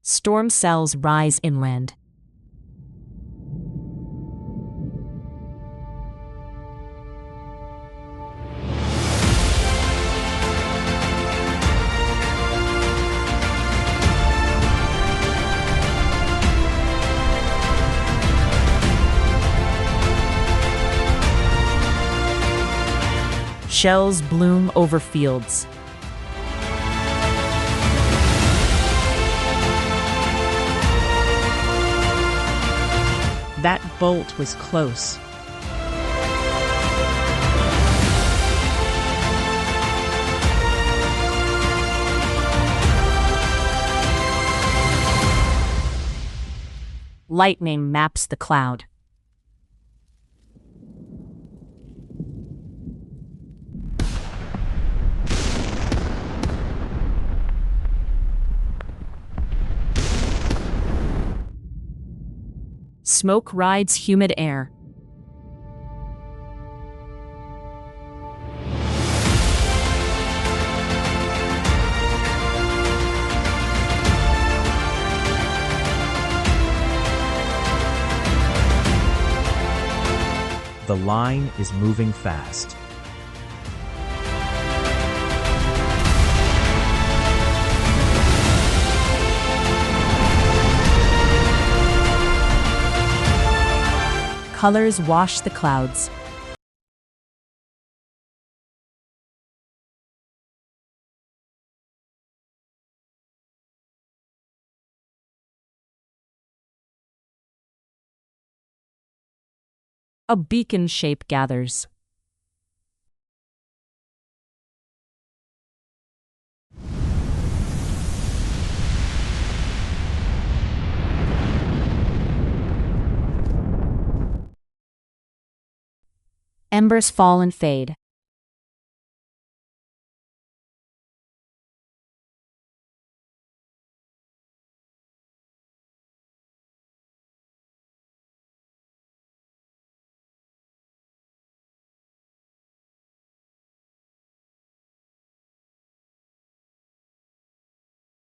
Storm cells rise inland. Shells bloom over fields. That bolt was close. Lightning maps the cloud. Smoke rides humid air. The line is moving fast. Colors wash the clouds. A beacon shape gathers. Embers fall and fade.